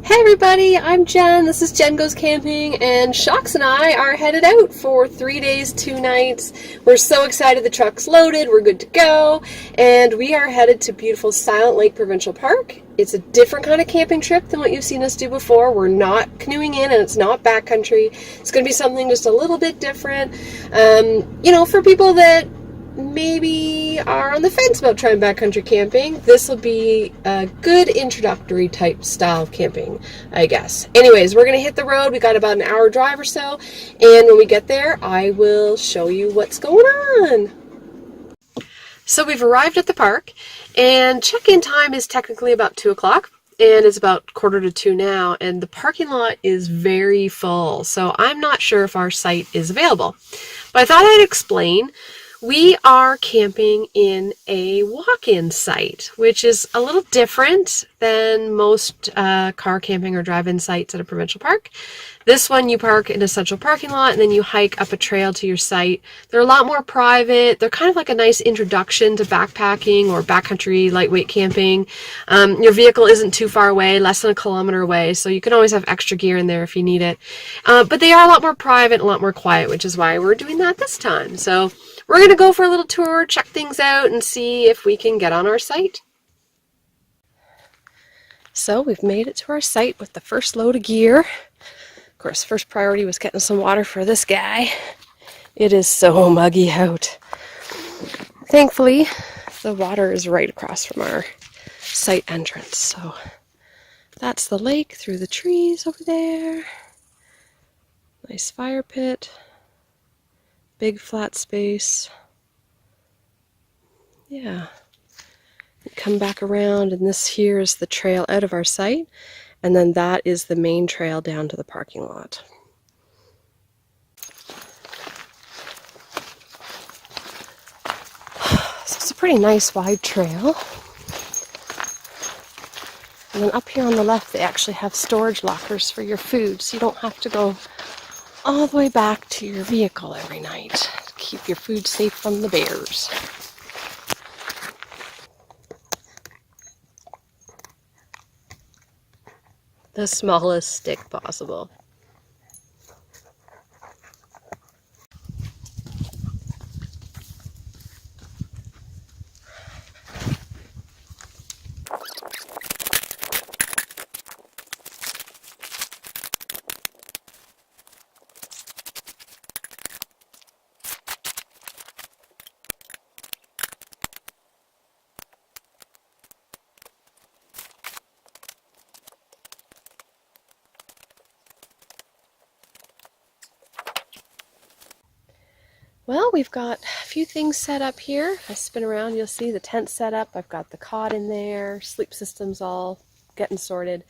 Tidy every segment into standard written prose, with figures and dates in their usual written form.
Hey everybody, I'm Jen. This is Jen Goes Camping, and Shocks and I are headed out for 3 days, 2 nights. We're so excited. The truck's loaded, we're good to go, and we are headed to beautiful Silent Lake Provincial Park. It's a different kind of camping trip than what you've seen us do before. We're not canoeing in, and it's not backcountry. It's going to be something just a little bit different. For people that maybe are on the fence about trying backcountry camping, this will be a good introductory type style of camping, I guess. Anyways, we're going to hit the road. We got about an hour drive or so, and when we get there, I will show you what's going on. So we've arrived at the park, and check-in time is technically about 2 o'clock. And it's about 1:45 now, and the parking lot is very full, so I'm not sure if our site is available. But I thought I'd explain. We are camping in a walk-in site, which is a little different than most car camping or drive-in sites at a provincial park. This one, you park in a central parking lot and then you hike up a trail to your site. They're a lot more private. They're kind of like a nice introduction to backpacking or backcountry lightweight camping. Your vehicle isn't too far away, less than a kilometer away, so you can always have extra gear in there if you need it. But they are a lot more private, a lot more quiet, which is why we're doing that this time. So we're going to go for a little tour, check things out, and see if we can get on our site. So we've made it to our site with the first load of gear. Of course, first priority was getting some water for this guy. It is so muggy out. Thankfully, the water is right across from our site entrance. So that's the lake through the trees over there. Nice fire pit. Big flat space. Yeah. Come back around, and this here is the trail out of our site, and then that is the main trail down to the parking lot. So it's a pretty nice wide trail. And then up here on the left they actually have storage lockers for your food, so you don't have to go all the way back to your vehicle every night to keep your food safe from the bears. The smallest stick possible. Well, we've got a few things set up here. If I spin around, you'll see the tent set up. I've got the cot in there, sleep system's all getting sorted.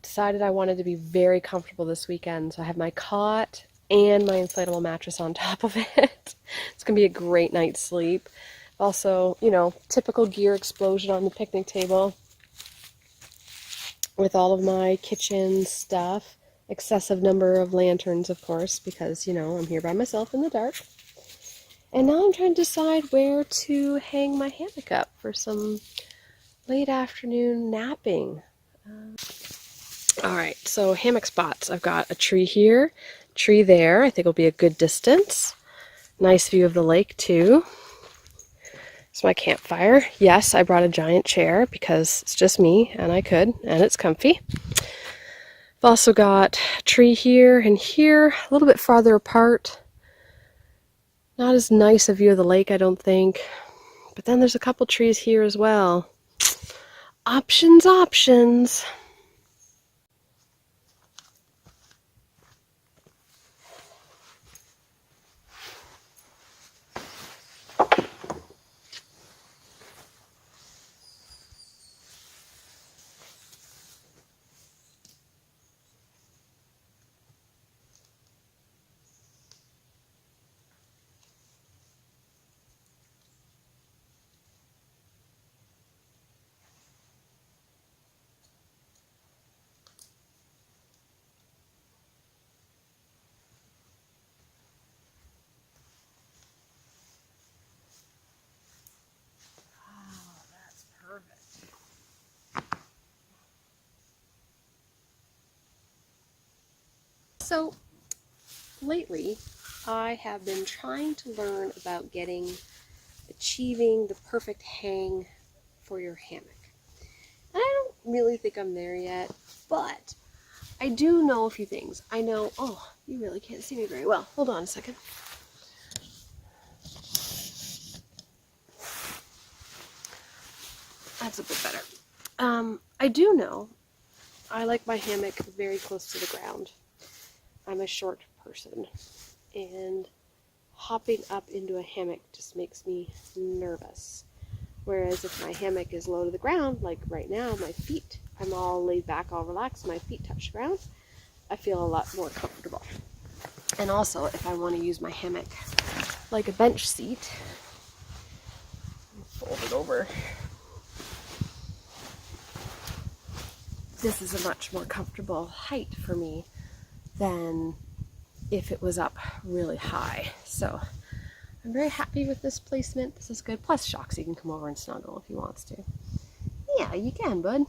Decided I wanted to be very comfortable this weekend, so I have my cot and my inflatable mattress on top of it. It's going to be a great night's sleep. Also, typical gear explosion on the picnic table with all of my kitchen stuff. Excessive number of lanterns, of course, because, I'm here by myself in the dark. And now I'm trying to decide where to hang my hammock up for some late afternoon napping. Alright, so hammock spots. I've got a tree here, tree there. I think will be a good distance. Nice view of the lake, too. It's my campfire. Yes, I brought a giant chair because it's just me, and I could, and it's comfy. I've also got a tree here and here, a little bit farther apart. Not as nice a view of the lake, I don't think. But then there's a couple trees here as well. Options, options. So lately I have been trying to learn about achieving the perfect hang for your hammock. And I don't really think I'm there yet, but I do know a few things. I know, oh, you really can't see me very well. Hold on a second. That's a bit better. I do know I like my hammock very close to the ground. I'm a short person, and hopping up into a hammock just makes me nervous. Whereas if my hammock is low to the ground, like right now, I'm all laid back, all relaxed, my feet touch the ground, I feel a lot more comfortable. And also, if I want to use my hammock like a bench seat, fold it over. This is a much more comfortable height for me than if it was up really high. So I'm very happy with this placement. This is good. Plus, Shoxy can come over and snuggle if he wants to. Yeah, you can, bud.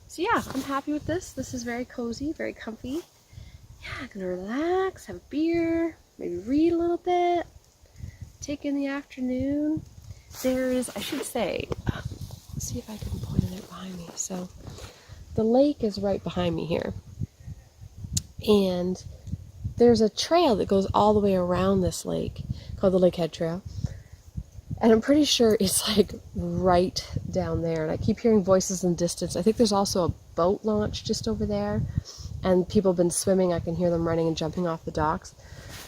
So yeah, I'm happy with this. This is very cozy, very comfy. Yeah, I'm gonna relax, have a beer, maybe read a little bit, take in the afternoon. There is, I should say, let's see if I can point it out behind me. So the lake is right behind me here. And there's a trail that goes all the way around this lake called the Lakehead Trail. And I'm pretty sure it's like right down there. And I keep hearing voices in the distance. I think there's also a boat launch just over there. And people have been swimming. I can hear them running and jumping off the docks.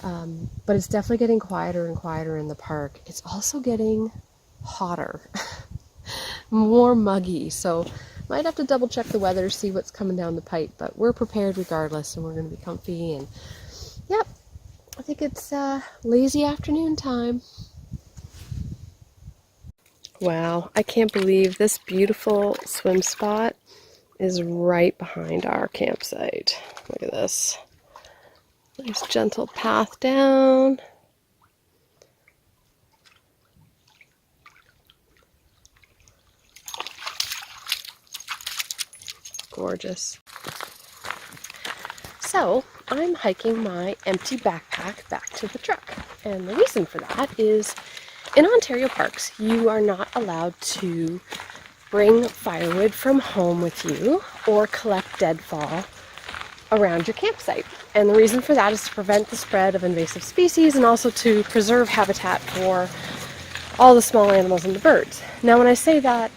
But it's definitely getting quieter and quieter in the park. It's also getting hotter. More muggy. So might have to double check the weather, see what's coming down the pipe. But we're prepared regardless. And we're going to be comfy. And yep, I think it's lazy afternoon time. Wow, I can't believe this beautiful swim spot is right behind our campsite. Look at this. Nice gentle path down. Gorgeous. So, I'm hiking my empty backpack back to the truck. And the reason for that is in Ontario parks, you are not allowed to bring firewood from home with you or collect deadfall around your campsite. And the reason for that is to prevent the spread of invasive species and also to preserve habitat for all the small animals and the birds. Now, when I say that,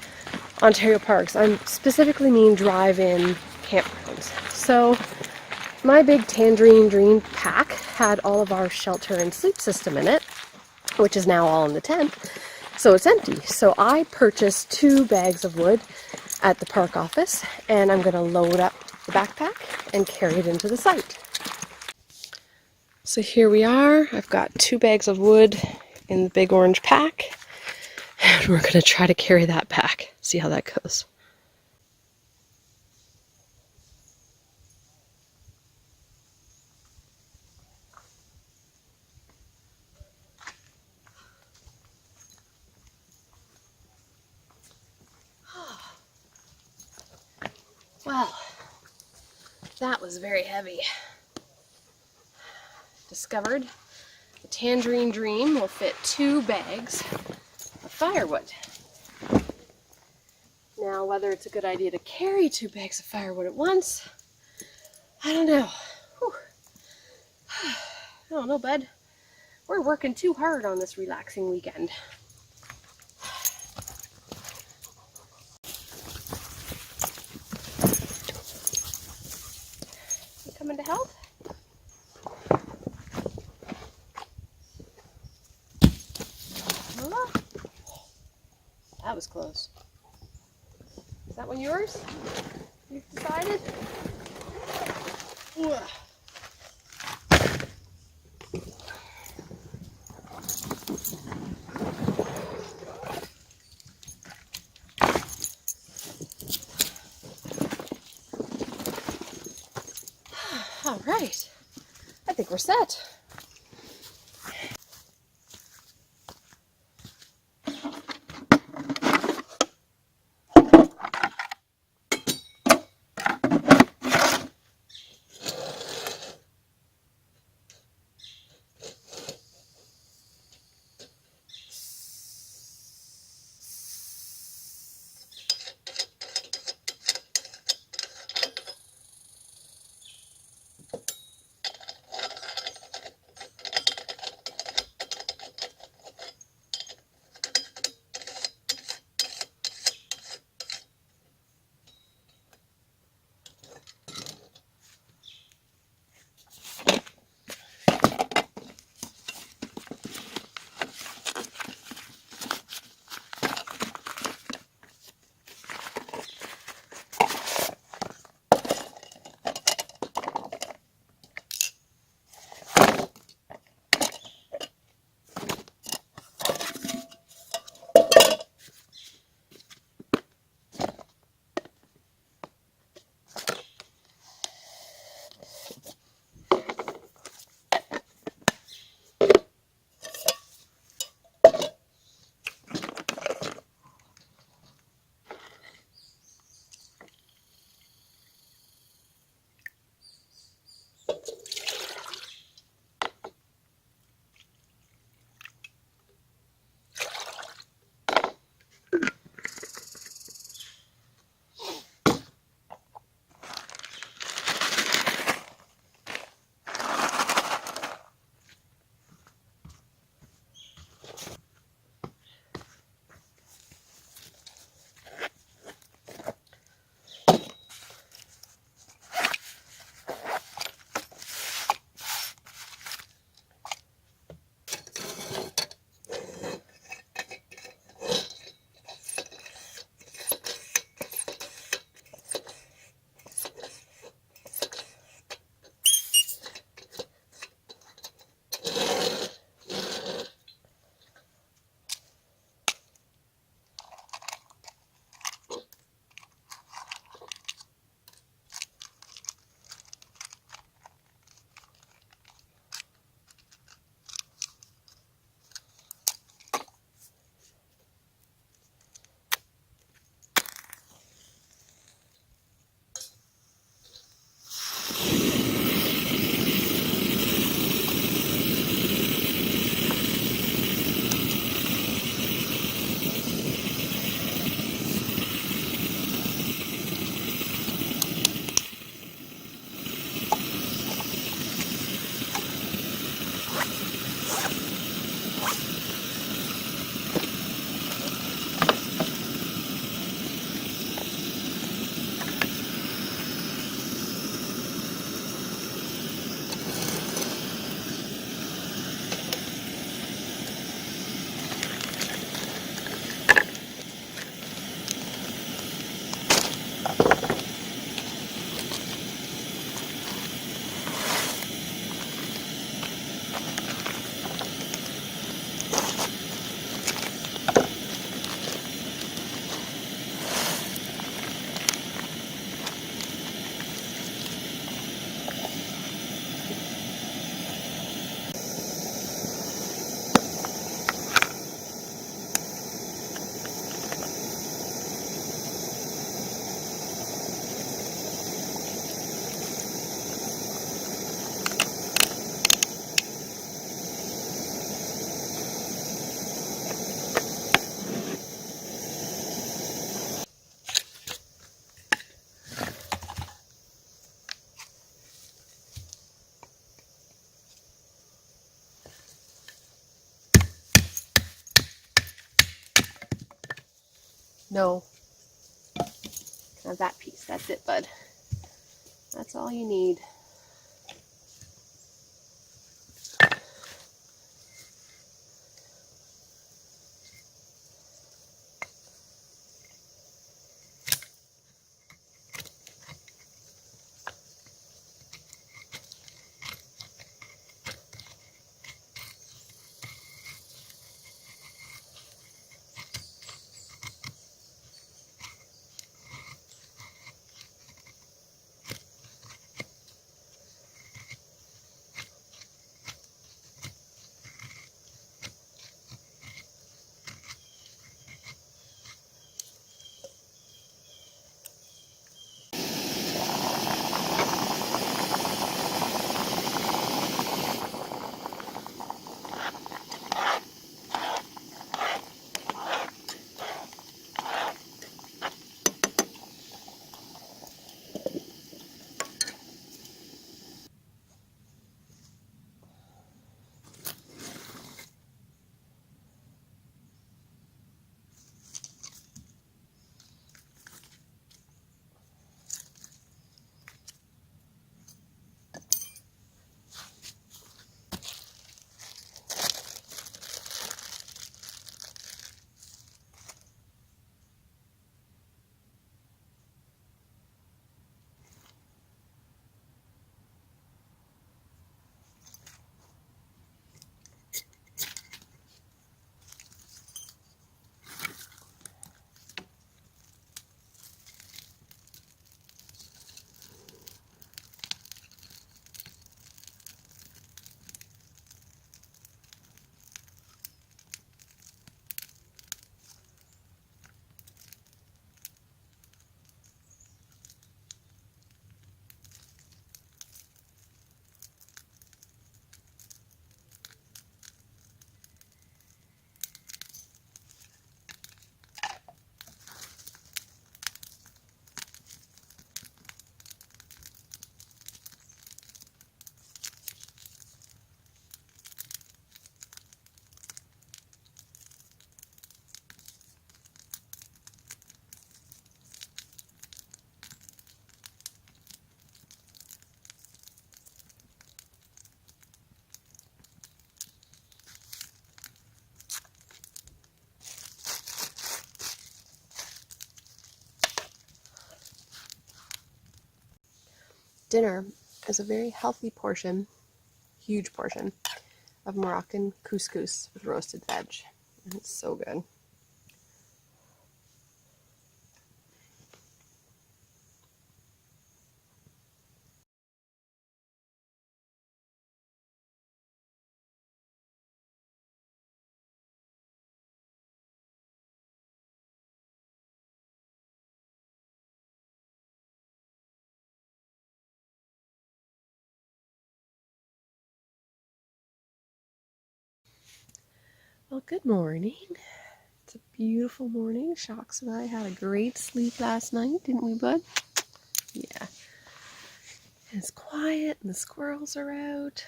Ontario parks, I specifically mean drive-in campgrounds. So my big Tangerine Dream pack had all of our shelter and sleep system in it, which is now all in the tent, so it's empty. So I purchased 2 bags of wood at the park office, and I'm going to load up the backpack and carry it into the site. So here we are. I've got 2 bags of wood in the big orange pack, and we're going to try to carry that back, see how that goes. Well, that was very heavy. Discovered the Tangerine Dream will fit 2 bags of firewood. Now, whether it's a good idea to carry 2 bags of firewood at once, I don't know. Whew. I don't know, bud. We're working too hard on this relaxing weekend. You coming to help? Huh? That was close. Is that one yours? You've decided? Ugh. All right, I think we're set. No. Can have that piece. That's it, bud. That's all you need. Dinner is a very healthy portion, huge portion, of Moroccan couscous with roasted veg. And it's so good. Well, good morning. It's a beautiful morning. Shocks and I had a great sleep last night, didn't we, bud? Yeah. And it's quiet and the squirrels are out.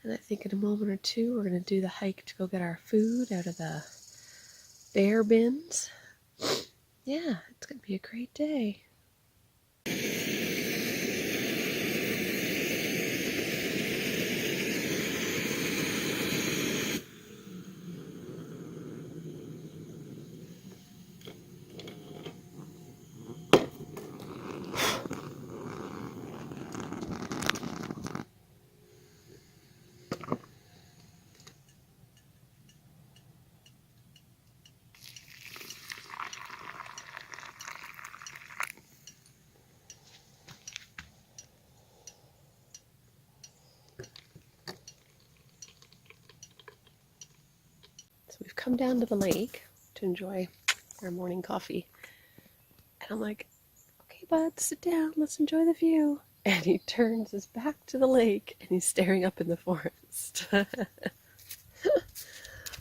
And I think in a moment or two we're going to do the hike to go get our food out of the bear bins. Yeah, it's going to be a great day. So we've come down to the lake to enjoy our morning coffee. And I'm like, okay, bud, sit down. Let's enjoy the view. And he turns his back to the lake and he's staring up in the forest.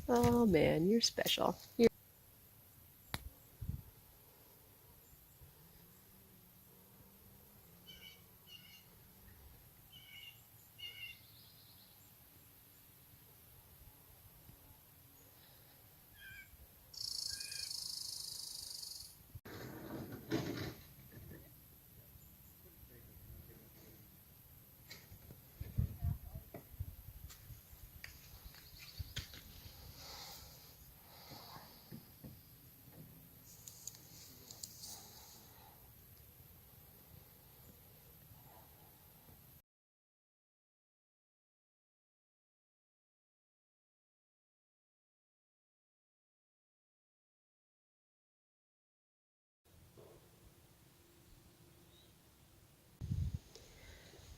Oh man, you're special.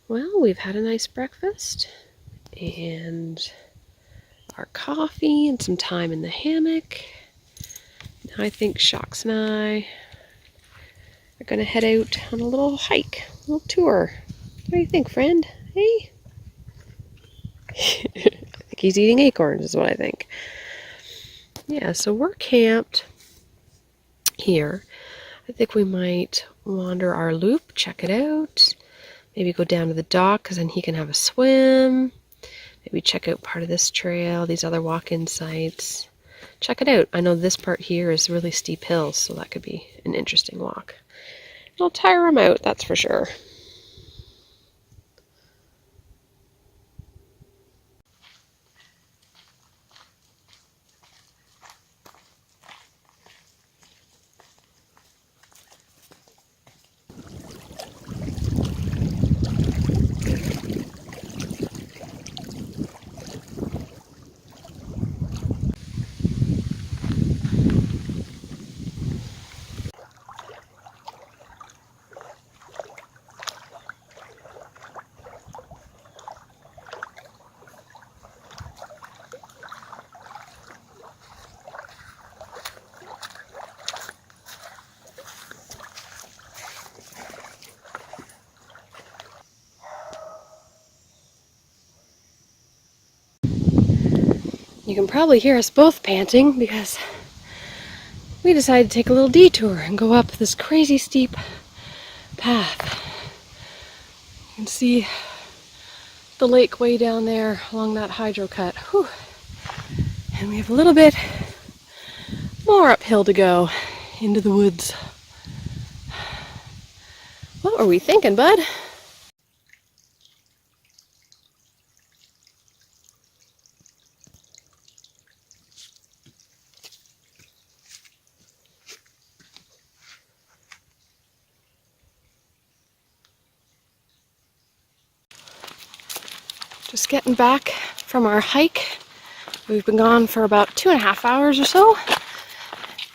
Well, we've had a nice breakfast and our coffee and some time in the hammock. Now I think Shocks and I are going to head out on a little hike, a little tour. What do you think, friend? Hey? I think he's eating acorns is what I think. Yeah, so we're camped here. I think we might wander our loop, check it out. Maybe go down to the dock because then he can have a swim. Maybe check out part of this trail, these other walk-in sites. Check it out. I know this part here is really steep hills, so that could be an interesting walk. It'll tire him out, that's for sure. You can probably hear us both panting because we decided to take a little detour and go up this crazy steep path. You can see the lake way down there along that hydro cut. Whew. And we have a little bit more uphill to go into the woods. What were we thinking, bud? Just getting back from our hike. We've been gone for about 2.5 hours or so.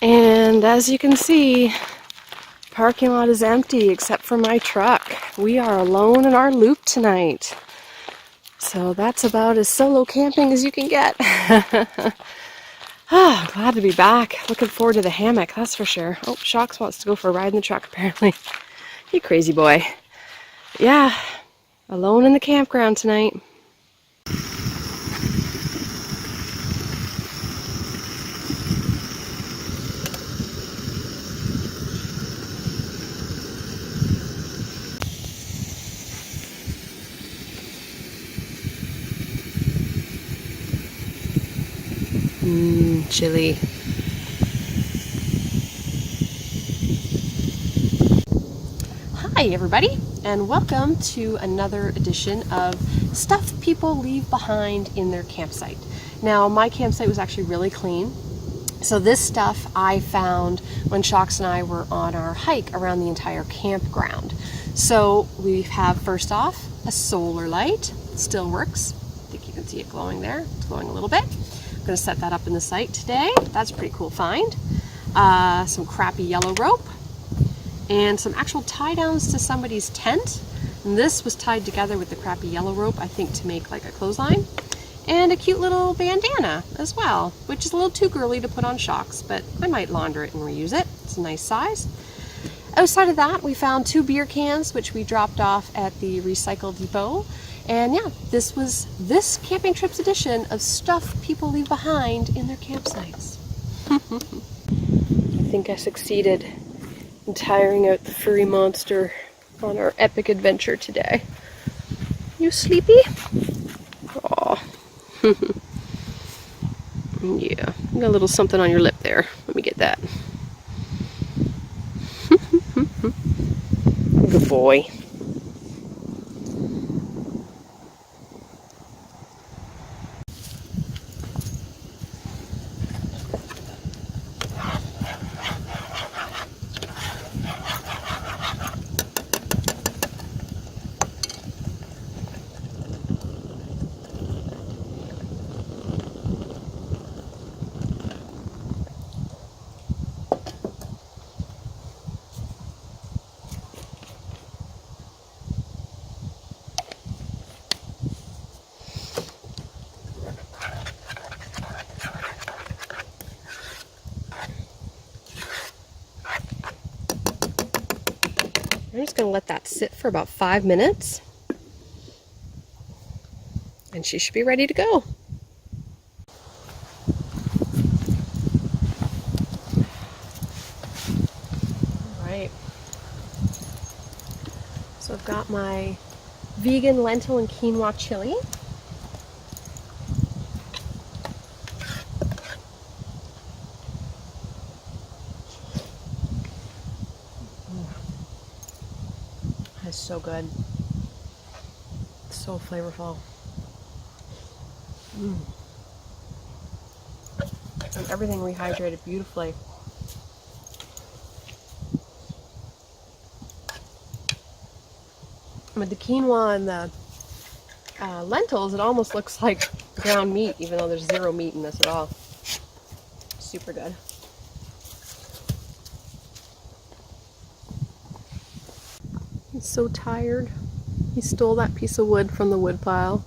And as you can see, parking lot is empty except for my truck. We are alone in our loop tonight. So that's about as solo camping as you can get. Glad to be back. Looking forward to the hammock, that's for sure. Oh, Shocks wants to go for a ride in the truck apparently. You crazy boy. Yeah, alone in the campground tonight. Chilly. Hi everybody, and welcome to another edition of Stuff People Leave Behind in Their Campsite. Now, my campsite was actually really clean. So this stuff I found when Shocks and I were on our hike around the entire campground. So we have, first off, a solar light. Still works. I think you can see it glowing there. It's glowing a little bit. I'm going to set that up in the site today. That's a pretty cool find. Some crappy yellow rope. And some actual tie downs to somebody's tent. And this was tied together with the crappy yellow rope, I think, to make like a clothesline. And a cute little bandana as well, which is a little too girly to put on Shocks, but I might launder it and reuse it. It's a nice size. Outside of that, we found 2 beer cans, which we dropped off at the recycle depot. And yeah, this was this camping trip's edition of Stuff People Leave Behind in Their Campsites. I think I succeeded in tiring out the furry monster on our epic adventure today. You sleepy? Aw. Yeah, you got a little something on your lip there. Let me get that. Good boy. just going to let that sit for about 5 minutes. And she should be ready to go. All right. So I've got my vegan lentil and quinoa chili. That's so good. So flavorful. And everything rehydrated beautifully. With the quinoa and the lentils, it almost looks like ground meat, even though there's zero meat in this at all. Super good. He's so tired. He stole that piece of wood from the wood pile,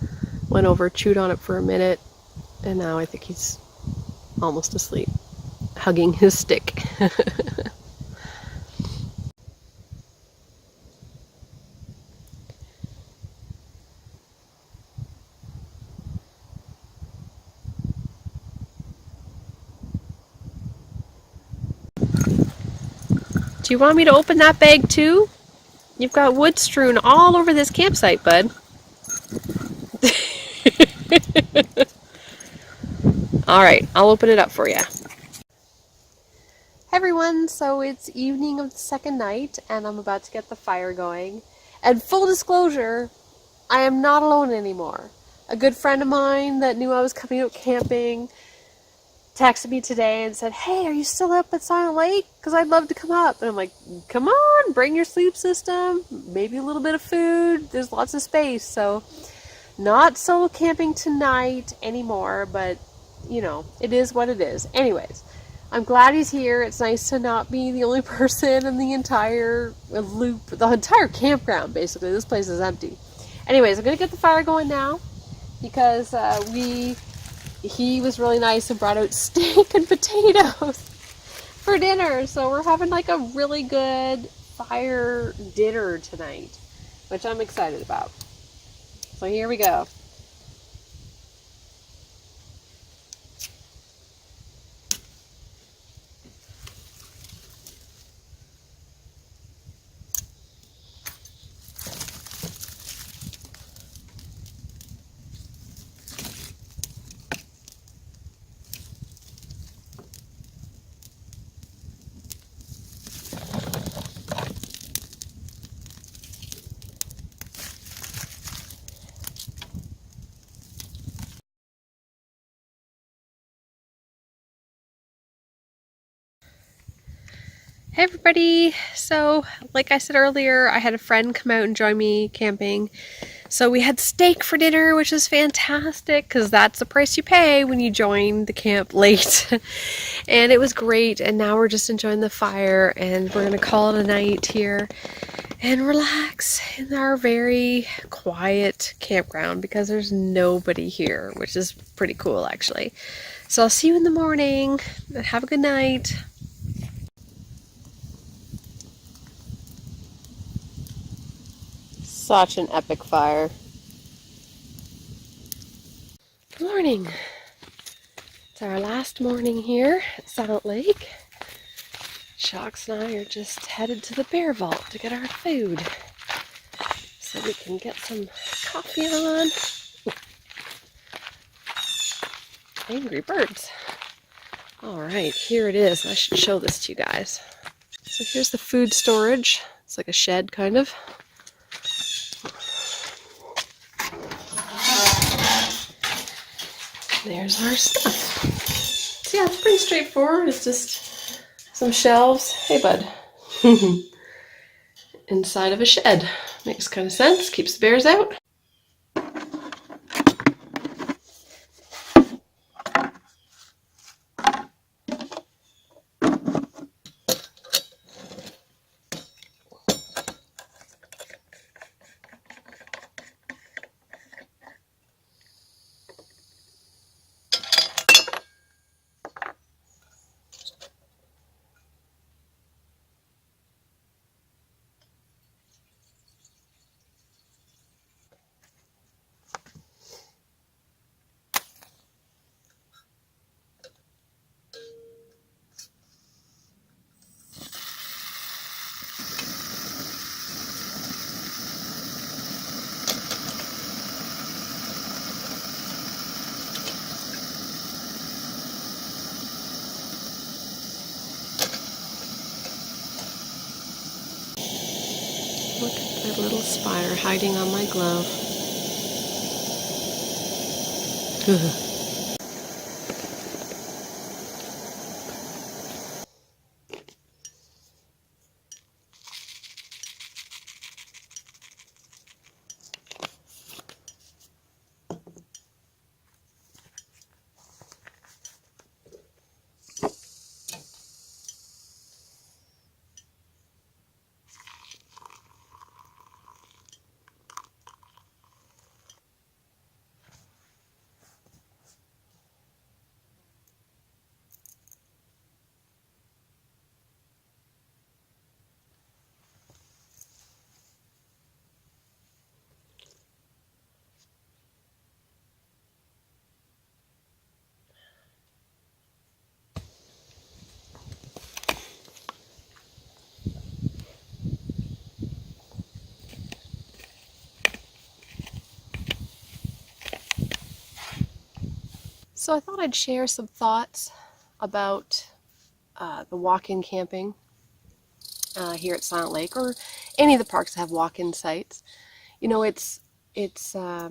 went over, chewed on it for a minute, and now I think he's almost asleep, hugging his stick. Do you want me to open that bag too? You've got wood strewn all over this campsite, bud. Alright, I'll open it up for you. Hey everyone, so it's evening of the second night and I'm about to get the fire going. And full disclosure, I am not alone anymore. A good friend of mine that knew I was coming out camping texted me today and said, hey, are you still up at Silent Lake? Because I'd love to come up. And I'm like, come on, bring your sleep system, maybe a little bit of food, there's lots of space. So not solo camping tonight anymore, but you know, it is what it is. Anyways, I'm glad he's here. It's nice to not be the only person in the entire loop, the entire campground, basically. This place is empty. Anyways, I'm going to get the fire going now because he was really nice and brought out steak and potatoes for dinner. So we're having like a really good fire dinner tonight, which I'm excited about. So here we go. Hey everybody! So, like I said earlier, I had a friend come out and join me camping. So we had steak for dinner, which is fantastic because that's the price you pay when you join the camp late. And it was great, and now we're just enjoying the fire and we're going to call it a night here and relax in our very quiet campground because there's nobody here, which is pretty cool actually. So I'll see you in the morning. Have a good night. Such an epic fire. Good morning. It's our last morning here at Silent Lake. Shocks and I are just headed to the bear vault to get our food so we can get some coffee on. Angry birds. Alright, here it is. I should show this to you guys. So here's the food storage. It's like a shed kind of. There's our stuff. So yeah, it's pretty straightforward. It's just some shelves. Hey, bud. Inside of a shed. Makes kind of sense. Keeps the bears out. Look at that little spider hiding on my glove. So I thought I'd share some thoughts about the walk-in camping here at Silent Lake, or any of the parks that have walk-in sites. You know, it's a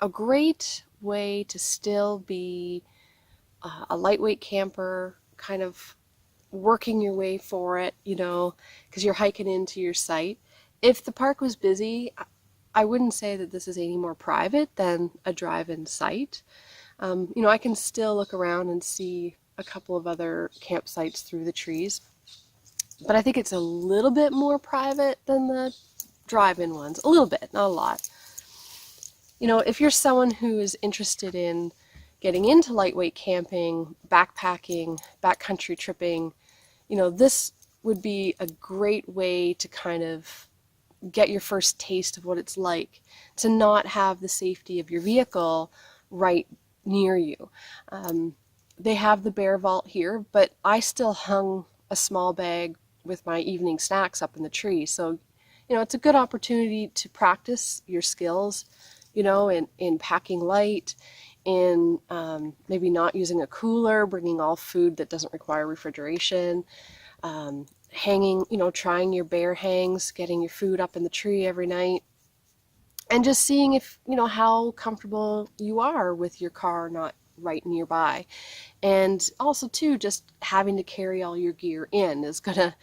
great way to still be a lightweight camper, kind of working your way for it, you know, because you're hiking into your site. If the park was busy, I wouldn't say that this is any more private than a drive-in site. You know, I can still look around and see a couple of other campsites through the trees, but I think it's a little bit more private than the drive-in ones. A little bit, not a lot. You know, if you're someone who is interested in getting into lightweight camping, backpacking, backcountry tripping, you know, this would be a great way to kind of get your first taste of what it's like to not have the safety of your vehicle right near you. They have the bear vault here, but I still hung a small bag with my evening snacks up in the tree. So, you know, it's a good opportunity to practice your skills, you know, in packing light, in maybe not using a cooler, bringing all food that doesn't require refrigeration, hanging, you know, trying your bear hangs, getting your food up in the tree every night, and just seeing if, you know, how comfortable you are with your car not right nearby. And also too, just having to carry all your gear in is gonna,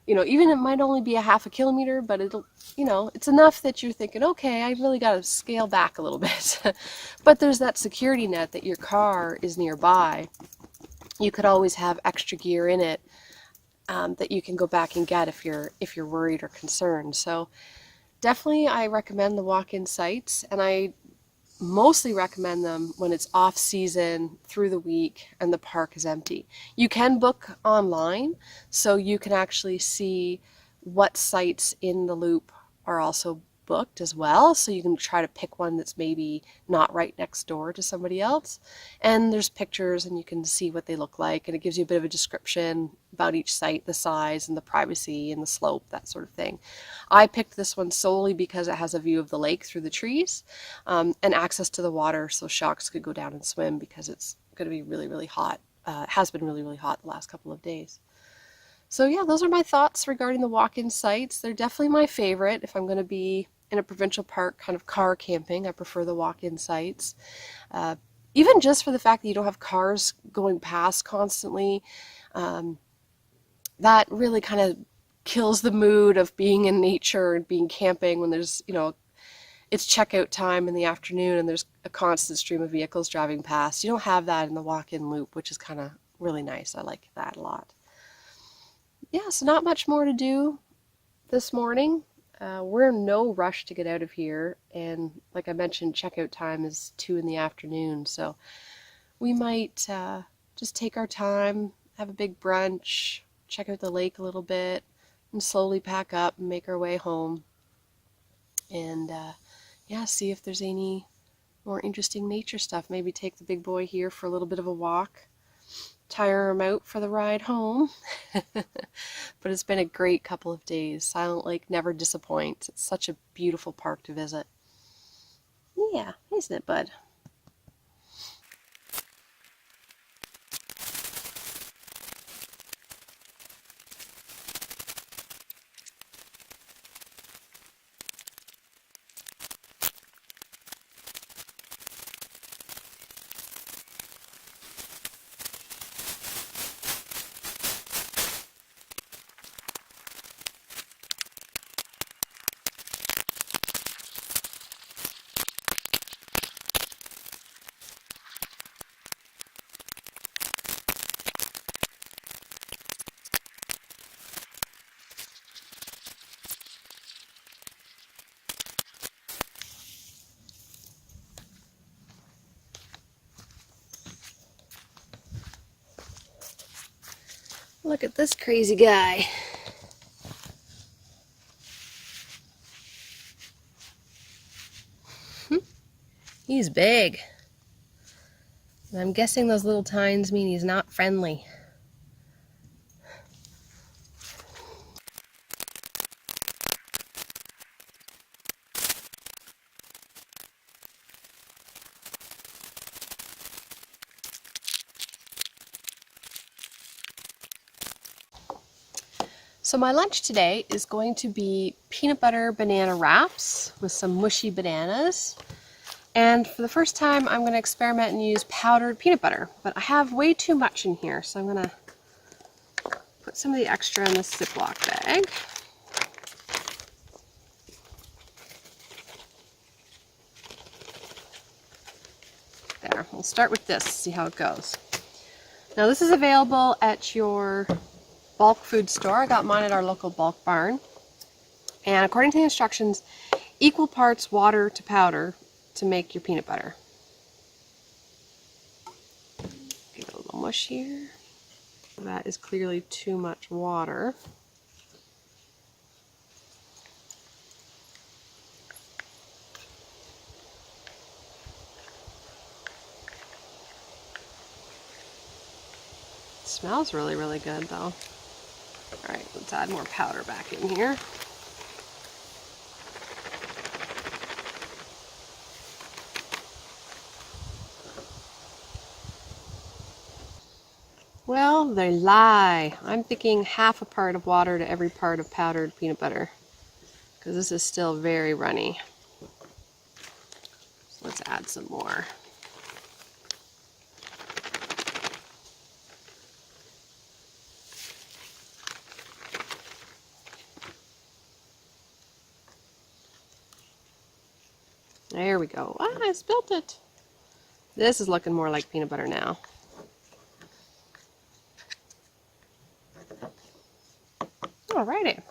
you know, even it might only be a half a kilometer, but it'll, you know, it's enough that you're thinking, okay, I really got to scale back a little bit. But there's that security net that your car is nearby. You could always have extra gear in it that you can go back and get if you're worried or concerned. So definitely I recommend the walk-in sites, and I mostly recommend them when it's off season through the week and the park is empty. You can book online, so you can actually see what sites in the loop are also booked as well, so you can try to pick one that's maybe not right next door to somebody else. And there's pictures and you can see what they look like, and it gives you a bit of a description about each site, the size and the privacy and the slope, that sort of thing. I picked this one solely because it has a view of the lake through the trees, and access to the water, so Shocks could go down and swim, because it's going to be really, really hot. It has been really, really hot the last couple of days. So yeah, those are my thoughts regarding the walk-in sites. They're definitely my favorite. If I'm going to be in a provincial park kind of car camping, I prefer the walk-in sites. Even just for the fact that you don't have cars going past constantly, that really kind of kills the mood of being in nature and being camping when there's, you know, it's checkout time in the afternoon and there's a constant stream of vehicles driving past. You don't have that in the walk-in loop, which is kind of really nice. I like that a lot. Yeah, so not much more to do this morning. We're in no rush to get out of here, and like I mentioned, checkout time is 2 in the afternoon, so we might just take our time, have a big brunch, check out the lake a little bit, and slowly pack up and make our way home. And yeah, see if there's any more interesting nature stuff. Maybe take the big boy here for a little bit of a walk, tire him out for the ride home. But it's been a great couple of days. Silent Lake never disappoints. It's such a beautiful park to visit. Yeah, isn't it, bud? Look at this crazy guy. He's big. And I'm guessing those little tines mean he's not friendly. So my lunch today is going to be peanut butter banana wraps with some mushy bananas. And for the first time, I'm going to experiment and use powdered peanut butter. But I have way too much in here, so I'm going to put some of the extra in this Ziploc bag. There, we'll start with this, see how it goes. Now this is available at your bulk food store. I got mine at our local bulk barn. And according to the instructions, equal parts water to powder to make your peanut butter. Give it a little mush here. That is clearly too much water. It smells really, really good though. Alright, let's add more powder back in here. Well, they lie. I'm thinking half a part of water to every part of powdered peanut butter, because this is still very runny. So let's add some more. There we go. Ah, I spilled it. This is looking more like peanut butter now. Alrighty.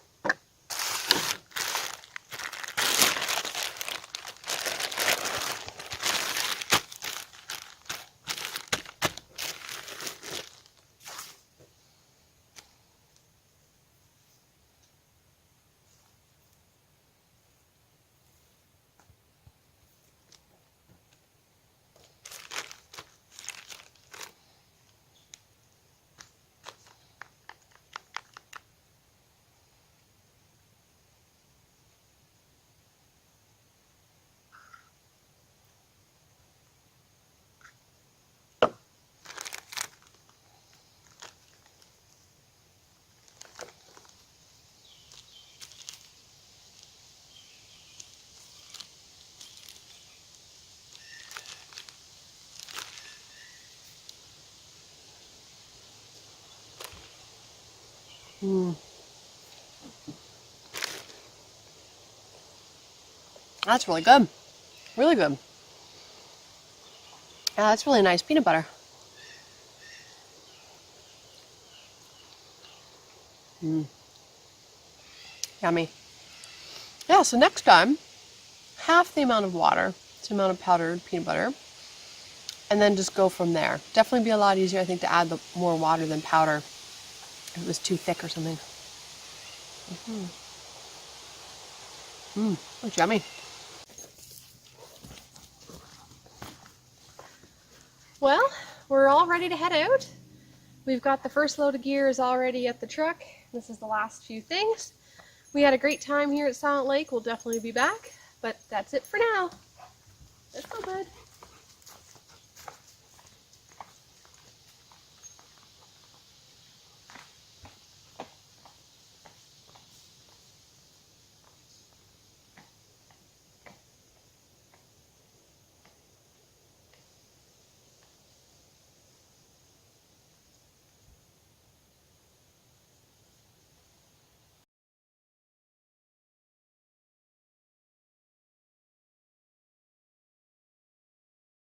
That's really good. Really good. Yeah, that's really nice peanut butter. Yummy. Yeah, so next time, half the amount of water to the amount of powdered peanut butter, and then just go from there. Definitely be a lot easier, I think, to add the more water than powder if it was too thick or something. That's yummy. Well, we're all ready to head out. We've got the first load of gear is already at the truck. This is the last few things. We had a great time here at Silent Lake. We'll definitely be back, but that's it for now. That's so good.